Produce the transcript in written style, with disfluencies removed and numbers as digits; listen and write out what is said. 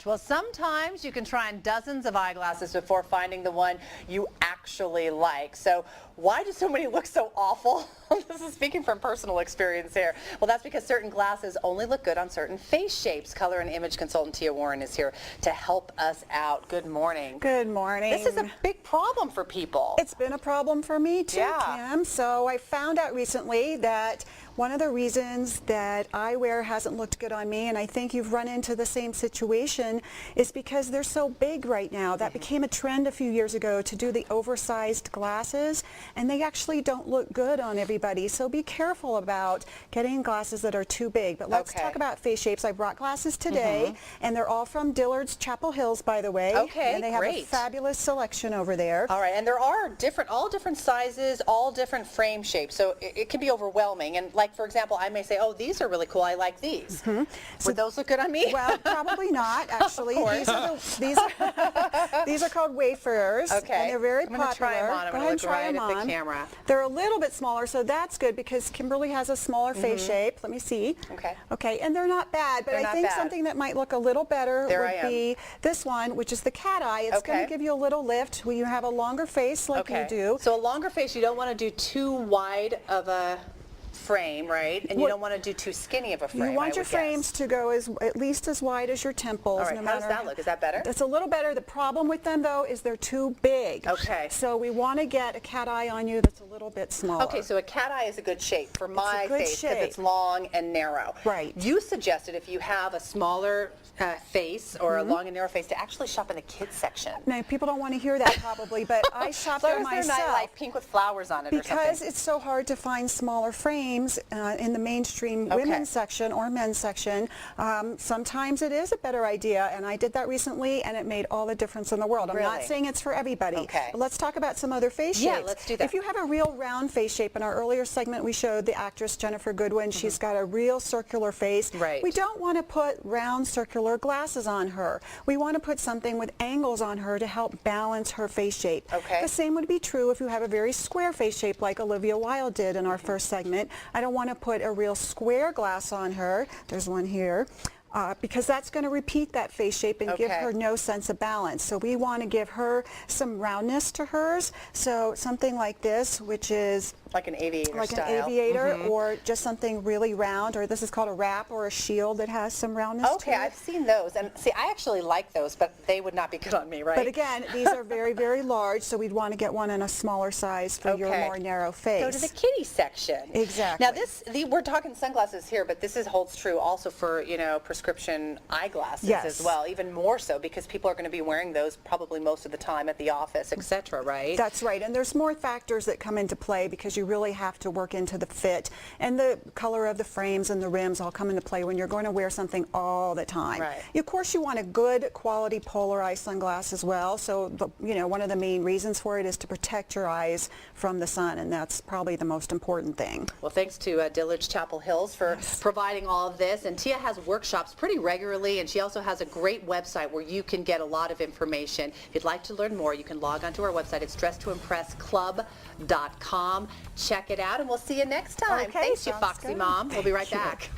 Well, sometimes you can try on dozens of eyeglasses before finding the one you actually like. So why do so many look so awful? This is speaking from personal experience here. Well, that's because certain glasses only look good on certain face shapes. Color and image consultant Tia Warren is here to help us out. Good morning. Good morning. This is a big problem for people. It's been a problem for me too, Kim. So I found out recently that one of the reasons that eyewear hasn't looked good on me, and I think you've run into the same situation, is because they're so big right now. That became a trend a few years ago to do the oversized glasses, and they actually don't look good on everybody. So be careful about getting glasses that are too big. But let's talk about face shapes. I brought glasses today, and they're all from Dillard's Chapel Hills, by the way. Okay, and they have a fabulous selection over there. All right, and there are all different sizes, all different frame shapes, so it can be overwhelming. And like, for example, I may say, oh, these are really cool, I like these. Would those look good on me? Well, probably not, actually. These are called wafers, and they're very popular. Try them on. I'm Go ahead and try them on. The camera. They're a little bit smaller, so that's good because Kimberly has a smaller face shape. Let me see. Okay, and they're not bad, but I think something that might look a little better would be this one, which is the cat eye. It's going to give you a little lift when you have a longer face like you do. So a longer face, you don't want to do too wide of a frame, right? And you don't want to do too skinny of a frame. You want your frames to go at least as wide as your temples. All right, how does that look? Is that better? It's a little better. The problem with them, though, is they're too big. Okay. So we want to get a cat eye on you that's a little bit smaller. Okay, so a cat eye is a good shape for my face because shape. it's long and narrow. Right. You suggested if you have a smaller face or a long and narrow face to actually shop in the kids section. Now, people don't want to hear that probably, but I shop there myself. Not like pink with flowers on it or something? Because it's so hard to find smaller frames in the mainstream women's section or men's section. Sometimes it is a better idea, and I did that recently, and it made all the difference in the world. I'm not saying it's for everybody. But let's talk about some other face shapes. Yeah, let's do that. If you have a real round face shape, in our earlier segment we showed the actress Jennifer Goodwin. She's got a real circular face. Right. We don't want to put round circular glasses on her. We want to put something with angles on her to help balance her face shape. The same would be true if you have a very square face shape like Olivia Wilde did in our first segment. I don't want to put a real square glass on her. There's one here. Because that's going to repeat that face shape and give her no sense of balance. So we want to give her some roundness to hers. So something like this, which is like an aviator like style. An aviator, or just something really round, or this is called a wrap or a shield that has some roundness to it. I've seen those, and see, I actually like those, but they would not be good on me, right? But again, these are very, very large, so we'd want to get one in a smaller size for your more narrow face. Go to the kitty section. Exactly. Now we're talking sunglasses here, but this holds true also for, prescription eyeglasses as well, even more so because people are going to be wearing those probably most of the time at the office, etc., right? That's right, and there's more factors that come into play because you really have to work into the fit, and the color of the frames and the rims all come into play when you're going to wear something all the time. Of course, you want a good quality polarized sunglass as well, so one of the main reasons for it is to protect your eyes from the sun, and that's probably the most important thing. Well, thanks to Dillard's Chapel Hills for providing all of this, and Tia has workshops pretty regularly, and she also has a great website where you can get a lot of information. If you'd like to learn more, you can log onto our website. It's dressedtoimpressclub.com. Check it out, and we'll see you next time. Thanks, you foxy mom. We'll be right back.